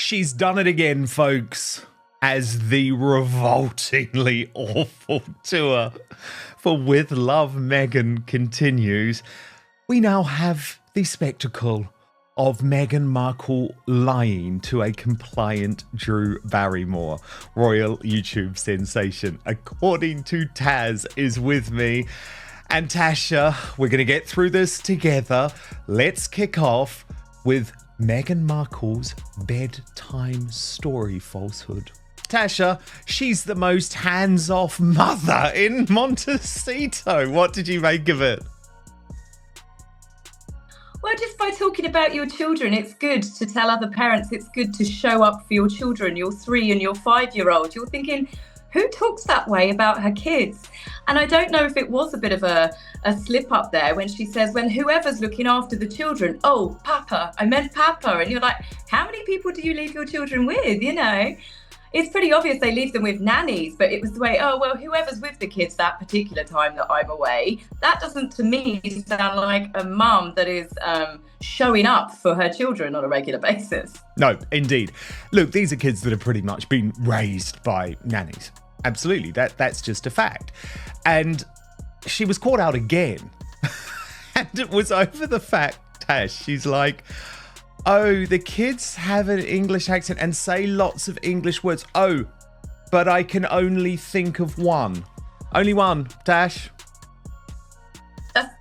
She's done it again, folks, as the revoltingly awful tour for With Love Meghan continues. We now have the spectacle of Meghan Markle lying to a compliant Drew Barrymore. Royal YouTube sensation, according to Taz, is with me. And Tasha, we're going to get through this together. Let's kick off with Meghan Markle's bedtime story falsehood. Tasha, she's the most hands-off mother in Montecito. What did you make of it? Well, just by talking about your children, it's good to tell other parents, it's good to show up for your children, your 3 and your 5-year-old. You're thinking, who talks that way about her kids? And I don't know if it was a bit of a slip up there when she says, when whoever's looking after the children, oh, Papa, I meant Papa. And you're like, how many people do you leave your children with? You know, it's pretty obvious they leave them with nannies, but it was the way, oh, well, whoever's with the kids that particular time that I'm away. That doesn't, to me, sound like a mum that is showing up for her children on a regular basis. No, indeed. Look, these are kids that have pretty much been raised by nannies. Absolutely, that's just a fact. And she was caught out again. And it was over the fact, Tash, she's like, oh, the kids have an English accent and say lots of English words. Oh, but I can only think of one. Only one, Tash.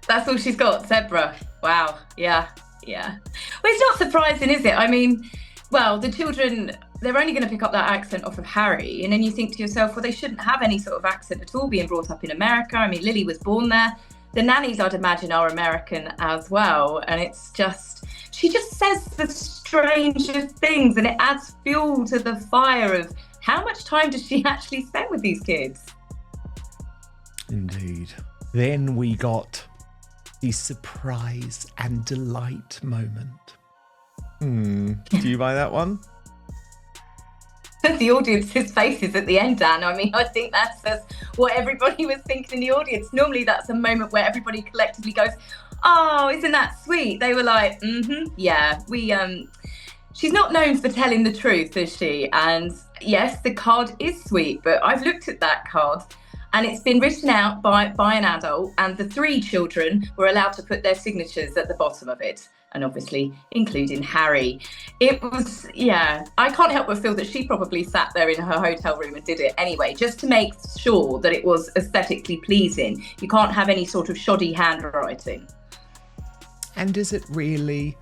That's all she's got, zebra. Wow, yeah. Well, it's not surprising, is it? I mean, well, the children, they're only going to pick up that accent off of Harry. And then you think to yourself, well, they shouldn't have any sort of accent at all being brought up in America. I mean, Lily was born there. The nannies, I'd imagine, are American as well. And it's just, she just says the strangest things and it adds fuel to the fire of how much time does she actually spend with these kids? Indeed. Then we got the surprise and delight moment. Do you buy that one? The audience's faces at the end, Dan. I mean, I think that's just what everybody was thinking in the audience. Normally that's a moment where everybody collectively goes, oh, isn't that sweet? They were like, yeah, she's not known for telling the truth, is she? And yes, the card is sweet, but I've looked at that card and it's been written out by an adult, and the 3 children were allowed to put their signatures at the bottom of it. And obviously including Harry. It was, yeah, I can't help but feel that she probably sat there in her hotel room and did it anyway, just to make sure that it was aesthetically pleasing. You can't have any sort of shoddy handwriting. And is it really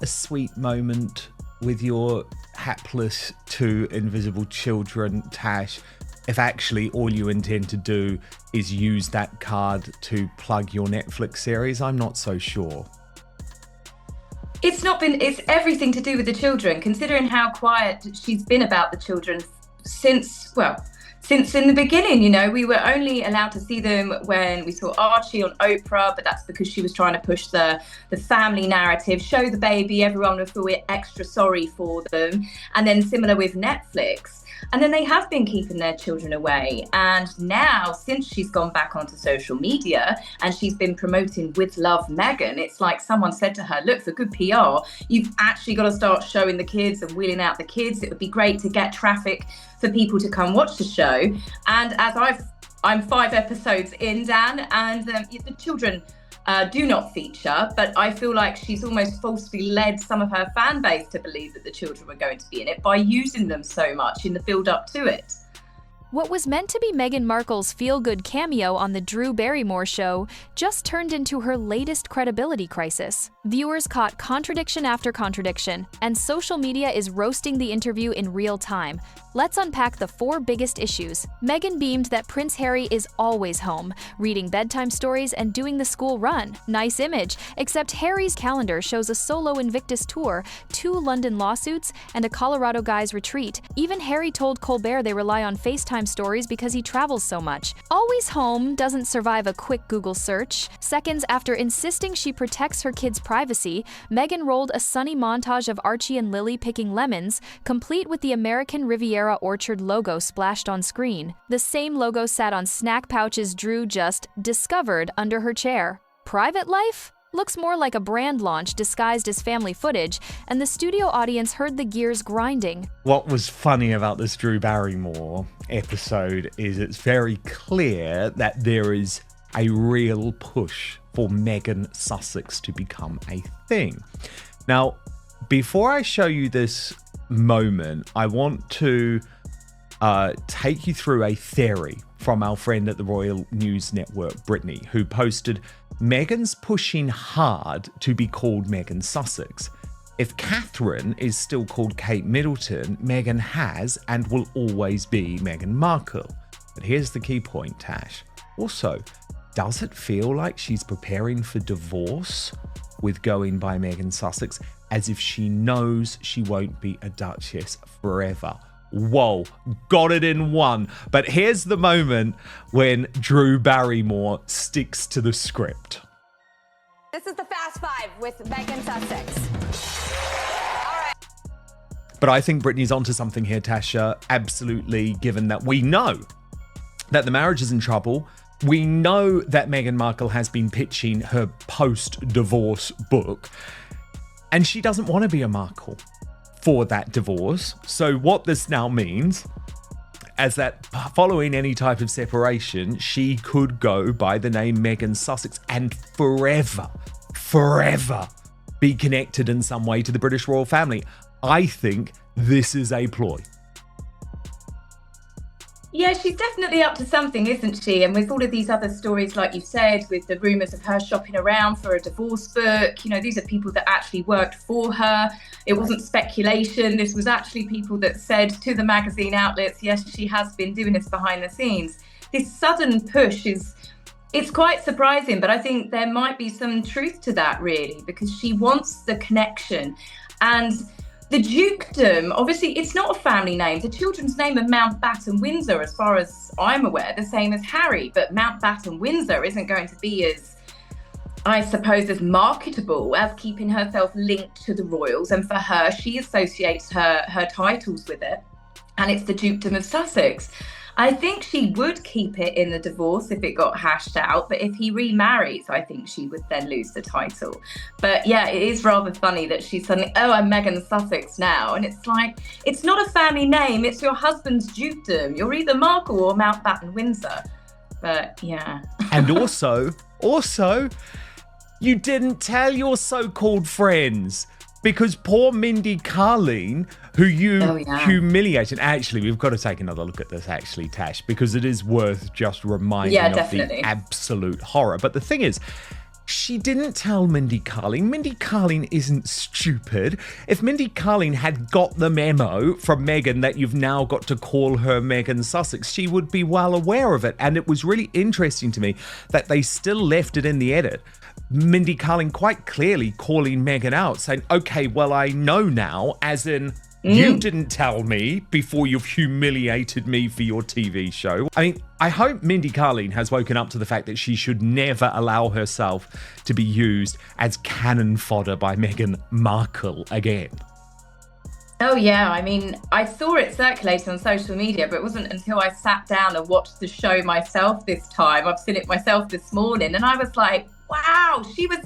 a sweet moment with your hapless 2 invisible children, Tash, if actually all you intend to do is use that card to plug your Netflix series? I'm not so sure. It's everything to do with the children, considering how quiet she's been about the children since in the beginning. You know, we were only allowed to see them when we saw Archie on Oprah, but that's because she was trying to push the family narrative, show the baby, everyone would feel extra sorry for them. And then similar with Netflix. And then they have been keeping their children away. And now, since she's gone back onto social media and she's been promoting With Love Meghan, it's like someone said to her, look, for good PR, you've actually got to start showing the kids and wheeling out the kids. It would be great to get traffic for people to come watch the show. And as I'm 5 episodes in, Dan, and the children do not feature, but I feel like she's almost falsely led some of her fan base to believe that the children were going to be in it by using them so much in the build up to it. What was meant to be Meghan Markle's feel-good cameo on the Drew Barrymore show just turned into her latest credibility crisis. Viewers caught contradiction after contradiction, and social media is roasting the interview in real time. Let's unpack the 4 biggest issues. Meghan beamed that Prince Harry is always home, reading bedtime stories and doing the school run. Nice image, except Harry's calendar shows a solo Invictus tour, 2 London lawsuits, and a Colorado guy's retreat. Even Harry told Colbert they rely on FaceTime stories because he travels so much. Always home doesn't survive a quick Google search. Seconds after insisting she protects her kids' privacy, Meghan rolled a sunny montage of Archie and Lily picking lemons, complete with the American Riviera Orchard logo splashed on screen. The same logo sat on snack pouches Drew just discovered under her chair. Private life? Looks more like a brand launch disguised as family footage, and the studio audience heard the gears grinding. What was funny about this Drew Barrymore episode is it's very clear that there is a real push for Meghan Sussex to become a thing. Now, before I show you this moment, I want to take you through a theory from our friend at the Royal News Network, Brittany, who posted, Meghan's pushing hard to be called Meghan Sussex. If Catherine is still called Kate Middleton, Meghan has and will always be Meghan Markle. But here's the key point, Tash. Also, does it feel like she's preparing for divorce with going by Meghan Sussex, as if she knows she won't be a Duchess forever? Whoa, got it in one. But here's the moment when Drew Barrymore sticks to the script. This is the Fast Five with Meghan Sussex. All right. But I think Brittany's onto something here, Tasha. Absolutely, given that we know that the marriage is in trouble. We know that Meghan Markle has been pitching her post-divorce book, and she doesn't want to be a Markle for that divorce. So what this now means is that following any type of separation, she could go by the name Meghan Sussex and forever be connected in some way to the British royal family. I think this is a ploy. Yeah, she's definitely up to something, isn't she? And with all of these other stories, like you said, with the rumours of her shopping around for a divorce book, you know, these are people that actually worked for her. It wasn't speculation. This was actually people that said to the magazine outlets, yes, she has been doing this behind the scenes. This sudden push it's quite surprising, but I think there might be some truth to that, really, because she wants the connection. And the dukedom, obviously, it's not a family name. The children's name are Mountbatten Windsor, as far as I'm aware, the same as Harry. But Mountbatten Windsor isn't going to be as, I suppose, as marketable as keeping herself linked to the royals. And for her, she associates her titles with it. And it's the Dukedom of Sussex. I think she would keep it in the divorce if it got hashed out, but if he remarries, I think she would then lose the title. But yeah, it is rather funny that she's suddenly, oh, I'm Meghan Sussex now. And it's like, it's not a family name, it's your husband's dukedom. You're either Markle or Mountbatten Windsor. But yeah. And also, you didn't tell your so-called friends. Because poor Mindy Kaling, who you humiliated. Actually, we've got to take another look at this, actually, Tash, because it is worth just reminding of the absolute horror. But the thing is, she didn't tell Mindy Kaling. Mindy Kaling isn't stupid. If Mindy Kaling had got the memo from Meghan that you've now got to call her Meghan Sussex, she would be well aware of it. And it was really interesting to me that they still left it in the edit. Mindy Kaling quite clearly calling Meghan out, saying, okay, well, I know now, as in, you didn't tell me before you've humiliated me for your TV show. I mean, I hope Mindy Kaling has woken up to the fact that she should never allow herself to be used as cannon fodder by Meghan Markle again. Oh, yeah. I mean, I saw it circulating on social media, but it wasn't until I sat down and watched the show myself this time. I've seen it myself this morning, and I was like, wow, she was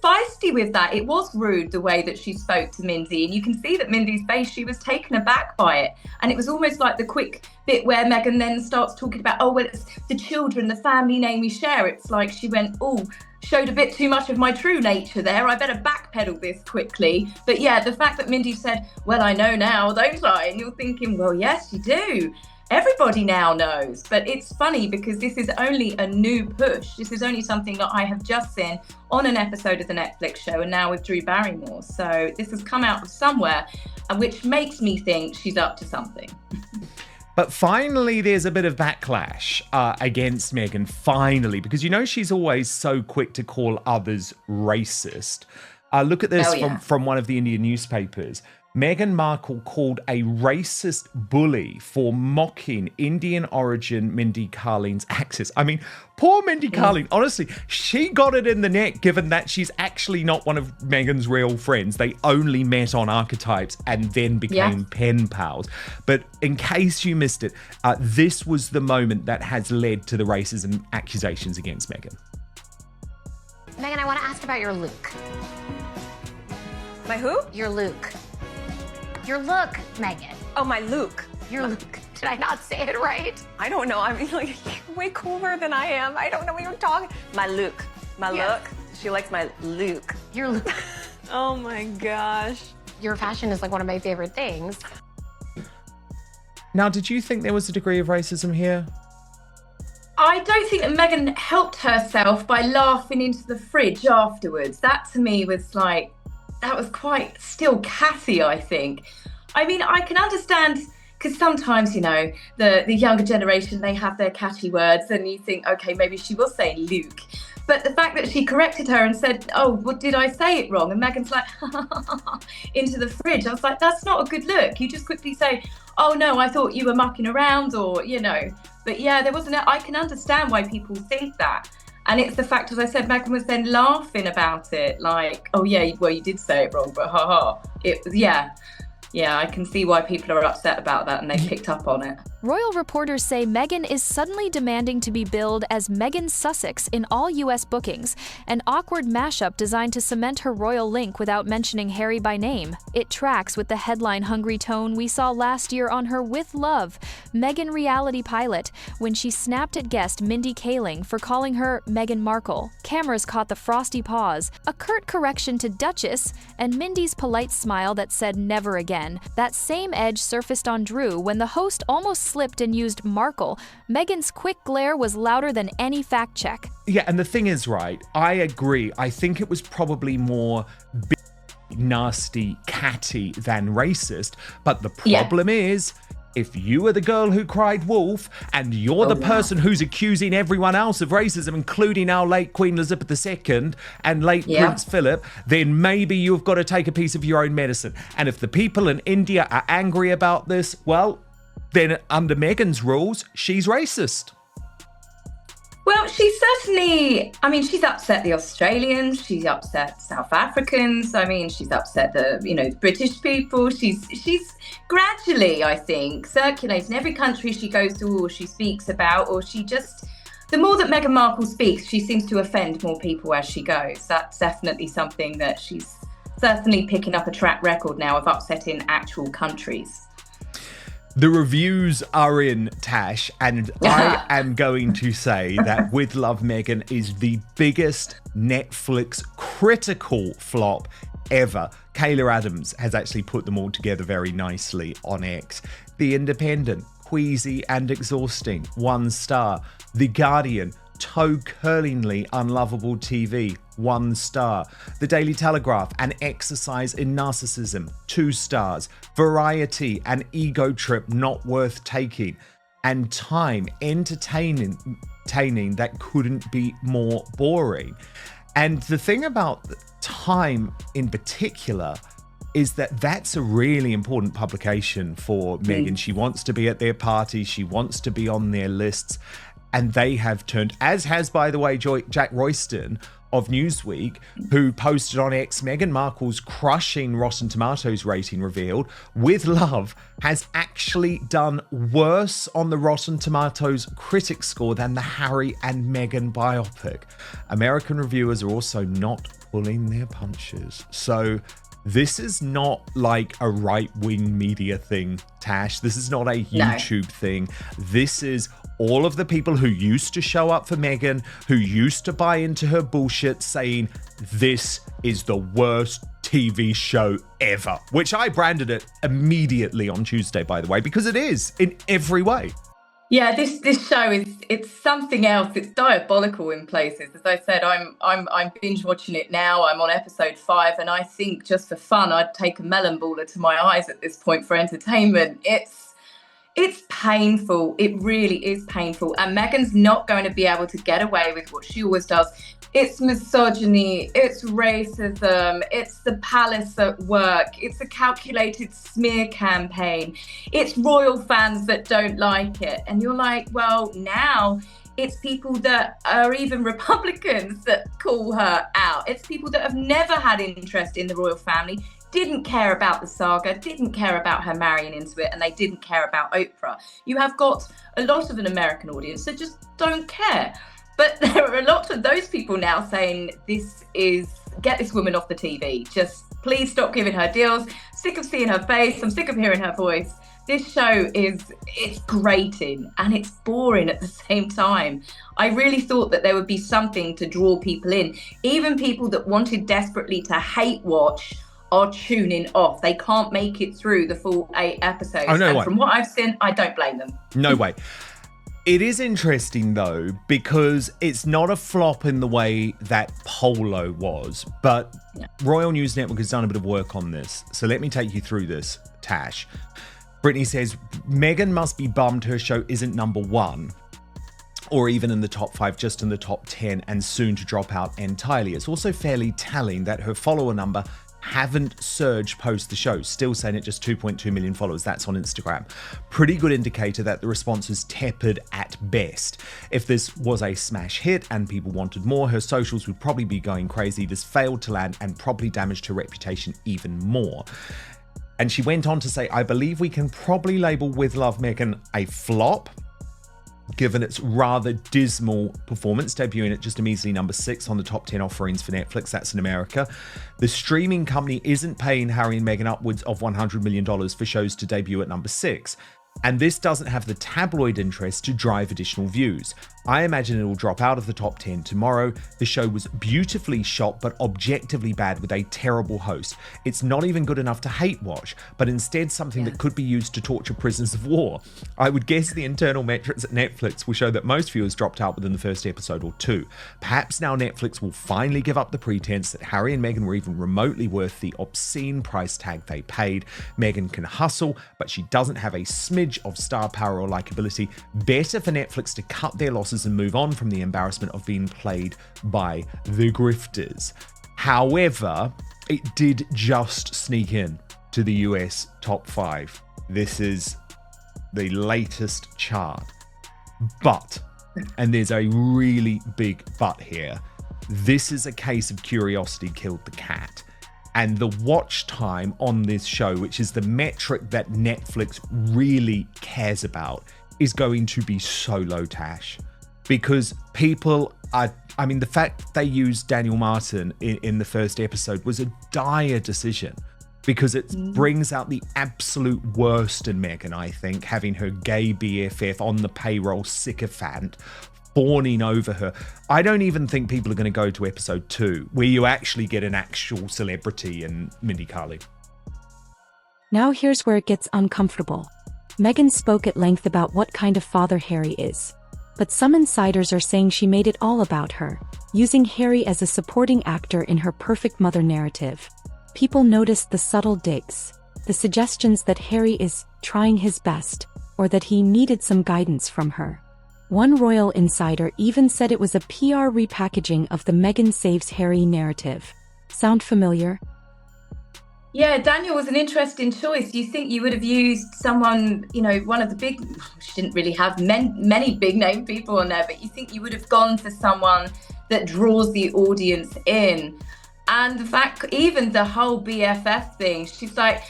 feisty with that. It was rude the way that she spoke to Mindy, and you can see that Mindy's face, she was taken aback by it. And it was almost like the quick bit where Meghan then starts talking about, oh, well, it's the children, the family name we share. It's like she went, oh, showed a bit too much of my true nature there. I better backpedal this quickly. But yeah, the fact that Mindy said, well, I know now, don't I? And you're thinking, well, yes, you do. Everybody now knows. But it's funny because this is only a new push. This is only something that I have just seen on an episode of the Netflix show, and now with Drew Barrymore. So this has come out of somewhere, which makes me think she's up to something. But finally, there's a bit of backlash against Meghan, finally, because you know she's always so quick to call others racist. Look at this from one of the Indian newspapers. Meghan Markle called a racist bully for mocking Indian origin Mindy Kaling's access. I mean, poor Mindy Kaling, honestly, she got it in the neck given that she's actually not one of Meghan's real friends. They only met on Archetypes and then became pen pals. But in case you missed it, this was the moment that has led to the racism accusations against Meghan. Meghan, I want to ask about your look. My who? Your look. Your look, Meghan. Oh, my Luke. Your look. Did I not say it right? I don't know. I mean, like, you're way cooler than I am. I don't know what you're talking. My Luke. My Yes. look. She likes my Luke. Your look. Oh my gosh. Your fashion is like one of my favorite things. Now, did you think there was a degree of racism here? I don't think that Meghan helped herself by laughing into the fridge afterwards. That to me was like, that was quite still catty, I think. I mean, I can understand, because sometimes, you know, the younger generation, they have their catchy words and you think, okay, maybe she was saying Luke. But the fact that she corrected her and said, oh, what did I say it wrong? And Meghan's like, into the fridge. I was like, that's not a good look. You just quickly say, oh no, I thought you were mucking around, or, you know. But yeah, there wasn't, I can understand why people think that. And it's the fact, as I said, Meghan was then laughing about it, like, oh yeah, well, you did say it wrong, but haha. It was, yeah, I can see why people are upset about that and they picked up on it. Royal reporters say Meghan is suddenly demanding to be billed as Meghan Sussex in all U.S. bookings, an awkward mashup designed to cement her royal link without mentioning Harry by name. It tracks with the headline-hungry tone we saw last year on her With Love, Meghan reality pilot, when she snapped at guest Mindy Kaling for calling her Meghan Markle. Cameras caught the frosty pause, a curt correction to Duchess, and Mindy's polite smile that said never again. That same edge surfaced on Drew when the host almost slipped and used Markle. Meghan's quick glare was louder than any fact check. Yeah, and the thing is, right, I agree. I think it was probably more nasty, catty than racist. But the problem is, if you are the girl who cried wolf and you're the person who's accusing everyone else of racism, including our late Queen Elizabeth II and late Prince Philip, then maybe you've got to take a piece of your own medicine. And if the people in India are angry about this, well, then under Meghan's rules, she's racist. Well, she's certainly, I mean, she's upset the Australians, she's upset South Africans, I mean, she's upset the British people. She's gradually, I think, circulating every country she goes to or she speaks about, or she just, the more that Meghan Markle speaks, she seems to offend more people as she goes. That's definitely something that she's certainly picking up a track record now of upsetting actual countries. The reviews are in, Tash, and I am going to say that With Love Meghan is the biggest Netflix critical flop ever. Kayla Adams has actually put them all together very nicely on X. The Independent, queasy and exhausting, 1 star. The Guardian, toe-curlingly unlovable TV, 1 star. The Daily Telegraph, an exercise in narcissism, 2 stars. Variety, an ego trip not worth taking. And Time, entertaining that couldn't be more boring. And the thing about Time in particular is that that's a really important publication for Meghan. She wants to be at their parties, she wants to be on their lists. And they have turned, as has, by the way, Jack Royston of Newsweek, who posted on X, Meghan Markle's crushing Rotten Tomatoes rating revealed, With Love has actually done worse on the Rotten Tomatoes critic score than the Harry and Meghan biopic. American reviewers are also not pulling their punches. So this is not like a right-wing media thing, Tash. This is not a YouTube thing. This is all of the people who used to show up for Meghan, who used to buy into her bullshit, saying this is the worst TV show ever, which I branded it immediately on Tuesday, by the way, because it is in every way. Yeah, this show it's something else. It's diabolical in places. As I said, I'm binge watching it now. I'm on episode 5, and I think just for fun, I'd take a melon baller to my eyes at this point for entertainment. It's painful. It really is painful. And Meghan's not going to be able to get away with what she always does. It's misogyny, it's racism, it's the palace at work, it's a calculated smear campaign, it's royal fans that don't like it. And you're like, well, now it's people that are even Republicans that call her out. It's people that have never had interest in the royal family, didn't care about the saga, didn't care about her marrying into it, and they didn't care about Oprah. You have got a lot of an American audience that just don't care. But there are a lot of those people now saying get this woman off the TV. Just please stop giving her deals. Sick of seeing her face. I'm sick of hearing her voice. This show it's grating and it's boring at the same time. I really thought that there would be something to draw people in. Even people that wanted desperately to hate watch are tuning off. They can't make it through the full 8 episodes. Oh, no way. From what I've seen, I don't blame them. No way. It is interesting, though, because it's not a flop in the way that Polo was, but Royal News Network has done a bit of work on this. So let me take you through this, Tash. Brittany says, Meghan must be bummed her show isn't number 1 or even in the top 5, just in the top 10 and soon to drop out entirely. It's also fairly telling that her follower number haven't surged post the show, still saying at just 2.2 million followers. That's on Instagram. Pretty good indicator that the response is tepid at best. If this was a smash hit and people wanted more, her socials would probably be going crazy. This failed to land and probably damaged her reputation even more. And she went on to say, I believe we can probably label With Love Meghan a flop, given its rather dismal performance, debuting at just a measly number 6 on the top 10 offerings for Netflix. That's in America. The streaming company isn't paying Harry and Meghan upwards of $100 million for shows to debut at number 6. And this doesn't have the tabloid interest to drive additional views. I imagine it will drop out of the top 10 tomorrow. The show was beautifully shot, but objectively bad with a terrible host. It's not even good enough to hate watch, but instead something that could be used to torture prisoners of war. I would guess the internal metrics at Netflix will show that most viewers dropped out within the first episode or 2. Perhaps now Netflix will finally give up the pretense that Harry and Meghan were even remotely worth the obscene price tag they paid. Meghan can hustle, but she doesn't have a smidge of star power or likability. Better for Netflix to cut their losses and move on from the embarrassment of being played by the grifters. However, it did just sneak in to the US top 5. This is the latest chart. But, and there's a really big but here, this is a case of curiosity killed the cat. And the watch time on this show, which is the metric that Netflix really cares about, is going to be so low, Tash. Because people are, I mean, the fact they used Daniel Martin in the first episode was a dire decision because it brings out the absolute worst in Meghan, I think, having her gay BFF on the payroll sycophant fawning over her. I don't even think people are going to go to episode 2, where you actually get an actual celebrity in Mindy Kaling. Now here's where it gets uncomfortable. Meghan spoke at length about what kind of father Harry is. But some insiders are saying she made it all about her, using Harry as a supporting actor in her perfect mother narrative. People noticed the subtle digs, the suggestions that Harry is trying his best, or that he needed some guidance from her. One royal insider even said it was a PR repackaging of the Meghan saves Harry narrative. Sound familiar? Yeah, Daniel was an interesting choice. You think you would have used someone, you know, one of the big, she didn't really have many big name people on there, but you think you would have gone for someone that draws the audience in. And the fact, even the whole BFF thing, she's like,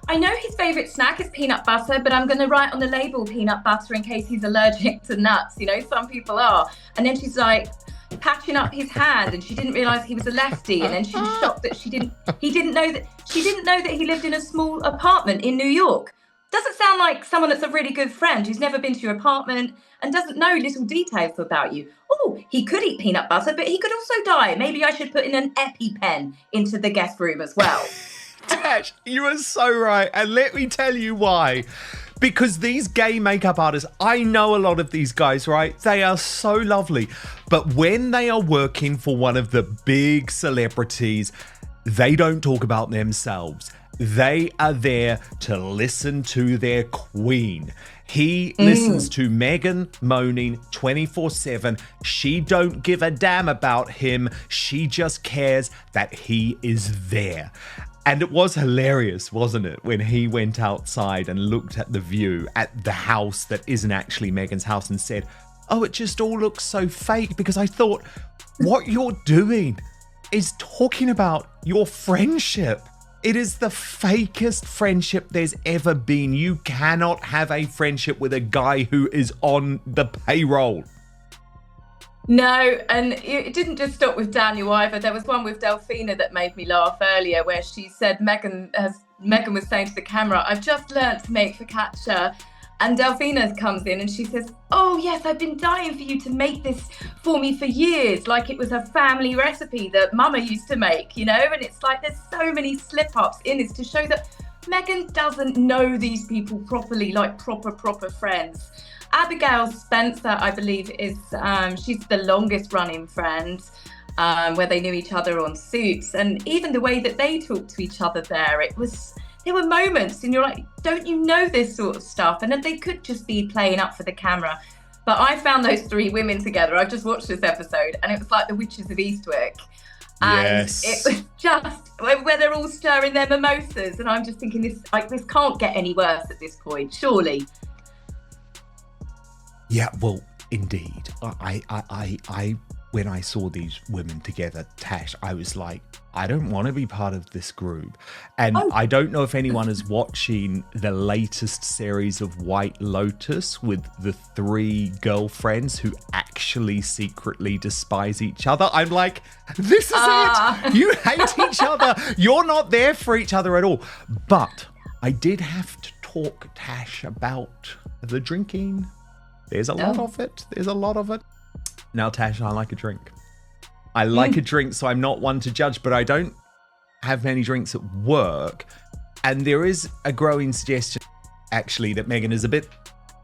I know his favorite snack is peanut butter, but I'm going to write on the label peanut butter in case he's allergic to nuts. You know, some people are. And then she's like, patching up his hand, and she didn't realize he was a lefty, and then she was shocked that she didn't know that he lived in a small apartment in New York. Doesn't sound like someone that's a really good friend who's never been to your apartment and doesn't know little details about you. Oh, he could eat peanut butter, but he could also die. Maybe I should put in an EpiPen into the guest room as well. Tash, you are so right, and let me tell you why. Because these gay makeup artists, I know a lot of these guys, right? They are so lovely. But when they are working for one of the big celebrities, they don't talk about themselves. They are there to listen to their queen. He listens to Meghan moaning 24/7. She don't give a damn about him. She just cares that he is there. And it was hilarious, wasn't it, when he went outside and looked at the view at the house that isn't actually Meghan's house and said, oh, it just all looks so fake, because I thought, what you're doing is talking about your friendship. It is the fakest friendship there's ever been. You cannot have a friendship with a guy who is on the payroll. No, and it didn't just stop with Daniel either. There was one with Delphina that made me laugh earlier, where she said Meghan was saying to the camera, "I've just learnt to make focaccia." And Delphina comes in and she says, "Oh yes, I've been dying for you to make this for me for years," like it was a family recipe that Mama used to make, And it's like there's so many slip-ups in this to show that Meghan doesn't know these people properly, like proper friends. Abigail Spencer, I believe, is she's the longest running friend, where they knew each other on Suits, and even the way that they talked to each other there were moments and you're like, don't you know this sort of stuff? And then they could just be playing up for the camera. But I found those three women together. I just watched this episode and it was like the Witches of Eastwick. And it was just where they're all stirring their mimosas. And I'm just thinking this can't get any worse at this point, surely. Yeah, well, indeed. I when I saw these women together, Tash, I was like, I don't want to be part of this group. And I don't know if anyone is watching the latest series of White Lotus with the three girlfriends who actually secretly despise each other. I'm like, this is it. You hate each other. You're not there for each other at all. But I did have to talk, Tash, about the drinking. There's a lot of it. There's a lot of it. Now, Tash, I like a drink. I like a drink, so I'm not one to judge, but I don't have many drinks at work. And there is a growing suggestion, actually, that Meghan is a bit,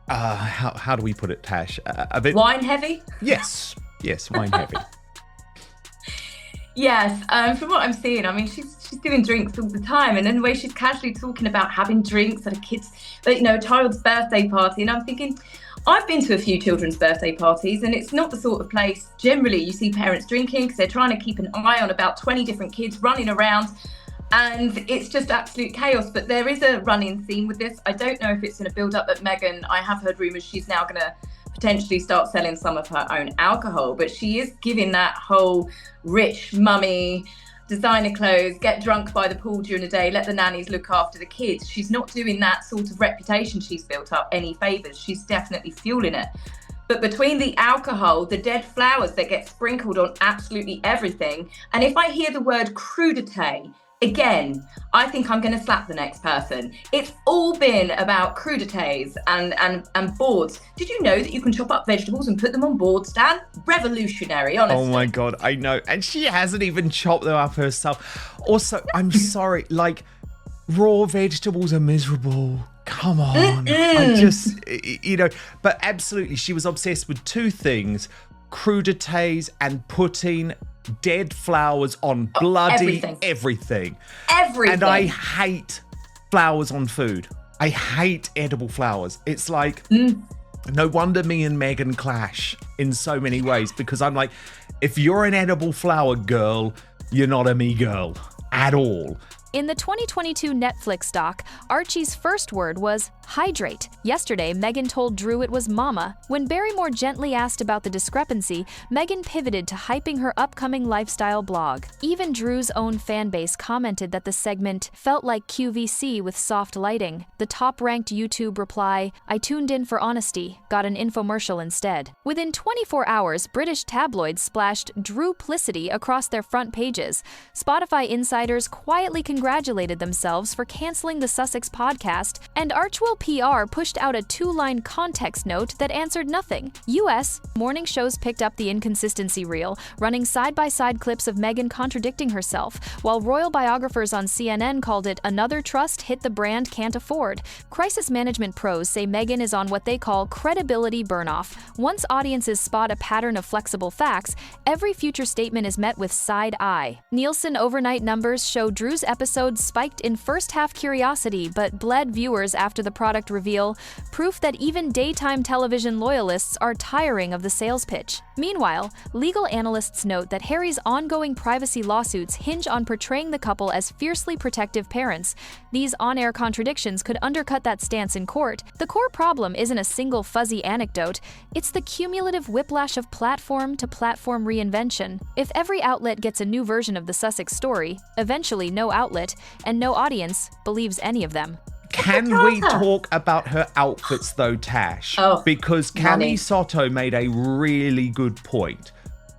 how do we put it, Tash? A bit... Wine heavy? Yes, wine heavy. Yes, from what I'm seeing, I mean, she's doing drinks all the time, and then the way she's casually talking about having drinks at a child's birthday party, and I'm thinking, I've been to a few children's birthday parties, and it's not the sort of place generally you see parents drinking because they're trying to keep an eye on about 20 different kids running around, and it's just absolute chaos. But there is a running theme with this. I don't know if it's going to build up that Meghan, I have heard rumours she's now going to potentially start selling some of her own alcohol, but she is giving that whole rich mummy, designer clothes, get drunk by the pool during the day, let the nannies look after the kids. She's not doing that sort of reputation she's built up any favours. She's definitely fueling it. But between the alcohol, the dead flowers that get sprinkled on absolutely everything, and if I hear the word crudité again, I think I'm going to slap the next person. It's all been about crudités and boards. Did you know that you can chop up vegetables and put them on boards, Dan? Revolutionary, honestly. Oh my God, I know. And she hasn't even chopped them up herself. Also, I'm sorry, like, raw vegetables are miserable. Come on. I just, but absolutely, she was obsessed with two things, crudités and putting dead flowers on bloody everything. And I hate flowers on food. I hate edible flowers. It's like, no wonder me and Meghan clash in so many ways, because I'm like, if you're an edible flower girl, you're not a me girl at all. In the 2022 Netflix doc, Archie's first word was hydrate. Yesterday, Meghan told Drew it was mama. When Barrymore gently asked about the discrepancy, Meghan pivoted to hyping her upcoming lifestyle blog. Even Drew's own fanbase commented that the segment felt like QVC with soft lighting. The top-ranked YouTube reply, "I tuned in for honesty, got an infomercial instead." Within 24 hours, British tabloids splashed Drewplicity across their front pages. Spotify insiders quietly congratulated themselves for canceling the Sussex podcast, and Archewell PR pushed out a 2-line context note that answered nothing. US morning shows picked up the inconsistency reel, running side-by-side clips of Meghan contradicting herself, while royal biographers on CNN called it another trust hit the brand can't afford. Crisis management pros say Meghan is on what they call credibility burnoff. Once audiences spot a pattern of flexible facts, every future statement is met with side eye. Nielsen overnight numbers show Drew's episode spiked in first-half curiosity but bled viewers after the product reveal, proof that even daytime television loyalists are tiring of the sales pitch. Meanwhile, legal analysts note that Harry's ongoing privacy lawsuits hinge on portraying the couple as fiercely protective parents. These on-air contradictions could undercut that stance in court. The core problem isn't a single fuzzy anecdote, it's the cumulative whiplash of platform-to-platform reinvention. If every outlet gets a new version of the Sussex story, eventually no outlet and no audience believes any of them. Can we talk about her outfits though, Tash? Oh, because money. Cami Soto made a really good point.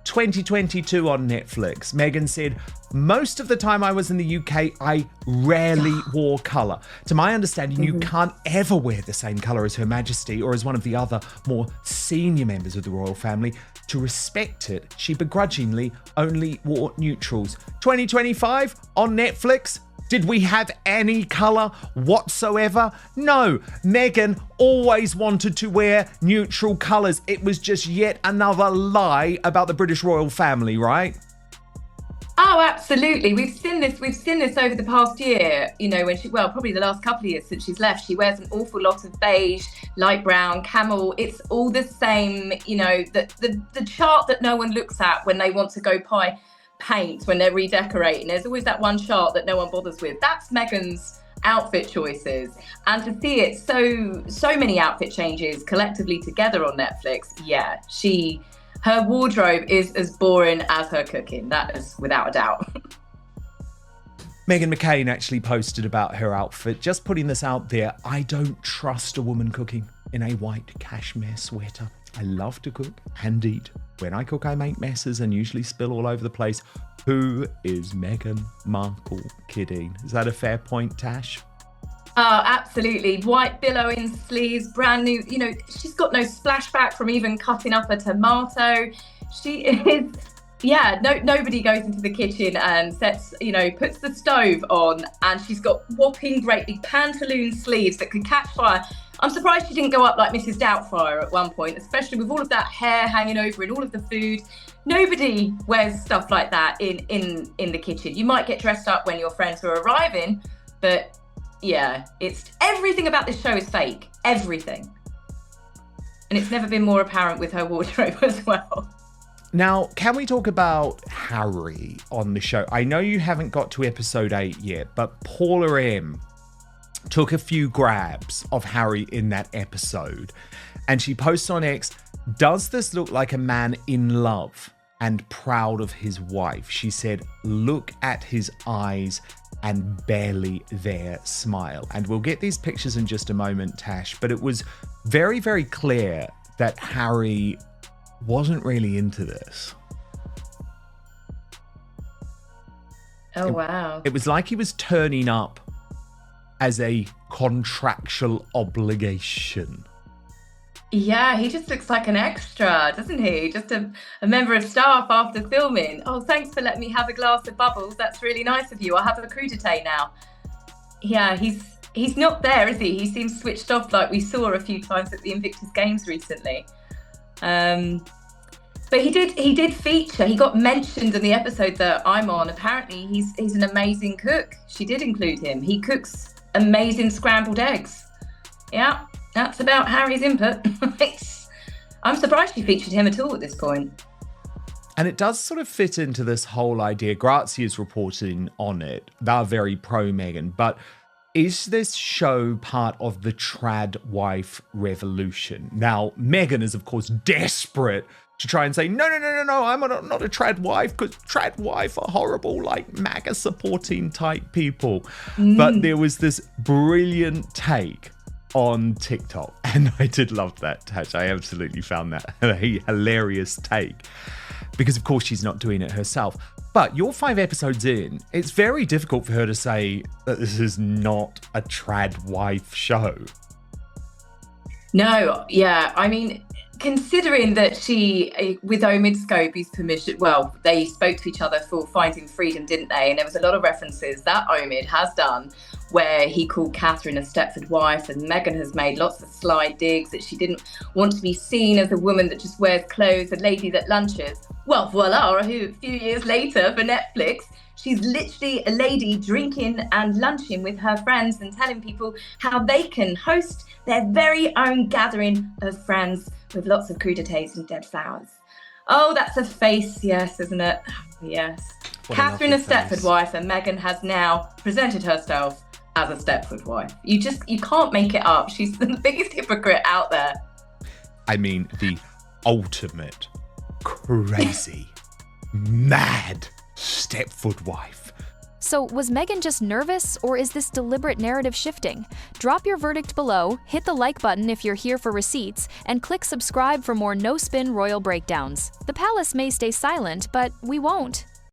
2022 on Netflix, Meghan said, most of the time I was in the UK, I rarely wore colour. To my understanding, you can't ever wear the same colour as Her Majesty or as one of the other more senior members of the royal family. To respect it, she begrudgingly only wore neutrals. 2025 on Netflix, did we have any colour whatsoever? No, Meghan always wanted to wear neutral colours. It was just yet another lie about the British royal family, right? Oh, absolutely. We've seen this over the past year, you know, when probably the last couple of years since she's left, she wears an awful lot of beige, light brown, camel. It's all the same, you know, the chart that no one looks at when they want to go buy paint when they're redecorating. There's always that one chart that no one bothers with. That's Meghan's outfit choices. And to see it so many outfit changes collectively together on Netflix, yeah, her wardrobe is as boring as her cooking. That is without a doubt. Meghan McCain actually posted about her outfit, just putting this out there. I don't trust a woman cooking in a white cashmere sweater. I love to cook and eat. When I cook, I make messes and usually spill all over the place. Who is Meghan Markle kidding? Is that a fair point, Tash? Oh, absolutely. White billowing sleeves, brand new. You know, she's got no splashback from even cutting up a tomato. She is, nobody goes into the kitchen and puts the stove on, and she's got whopping great big pantaloon sleeves that could catch fire. I'm surprised she didn't go up like Mrs. Doubtfire at one point, especially with all of that hair hanging over and all of the food. Nobody wears stuff like that in the kitchen. You might get dressed up when your friends are arriving, but yeah, it's everything about this show is fake. Everything. And it's never been more apparent with her wardrobe as well. Now, can we talk about Harry on the show? I know you haven't got to episode 8 yet, but Paula M took a few grabs of Harry in that episode. And she posts on X, does this look like a man in love and proud of his wife? She said, look at his eyes and barely their smile. And we'll get these pictures in just a moment, Tash, but it was very, very clear that Harry wasn't really into this. Oh, wow. It was like he was turning up as a contractual obligation. Yeah, he just looks like an extra, doesn't he? Just a member of staff after filming. Oh, thanks for letting me have a glass of bubbles. That's really nice of you. I'll have a crudité now. Yeah, he's not there, is he? He seems switched off like we saw a few times at the Invictus Games recently. But he did feature. He got mentioned in the episode that I'm on. Apparently, he's an amazing cook. She did include him. He cooks amazing scrambled eggs. Yeah. That's about Harry's input. I'm surprised she featured him at all at this point. And it does sort of fit into this whole idea. Grazia's reporting on it. They're very pro Meghan. But is this show part of the tradwife revolution? Now, Meghan is, of course, desperate to try and say, no, I'm not a tradwife, because tradwife are horrible, like MAGA supporting type people. But there was this brilliant take on TikTok, and I did love that, Tash. I absolutely found that a hilarious take, because of course she's not doing it herself. But you're 5 episodes in, it's very difficult for her to say that this is not a tradwife show. No, yeah, I mean, considering that she, with Omid Scobie's permission, well, they spoke to each other for Finding Freedom, didn't they? And there was a lot of references that Omid has done where he called Catherine a Stepford wife, and Meghan has made lots of sly digs that she didn't want to be seen as a woman that just wears clothes, a lady that lunches. Well, voila, a few years later for Netflix, she's literally a lady drinking and lunching with her friends and telling people how they can host their very own gathering of friends with lots of crudités and dead flowers. Oh, that's a face, yes, isn't it? Yes. Catherine, a Stepford wife, and Meghan has now presented herself as a Stepford wife. You can't make it up. She's the biggest hypocrite out there. I mean, the ultimate crazy, mad Stepford wife. So, was Meghan just nervous, or is this deliberate narrative shifting? Drop your verdict below, hit the like button if you're here for receipts, and click subscribe for more no-spin royal breakdowns. The palace may stay silent, but we won't.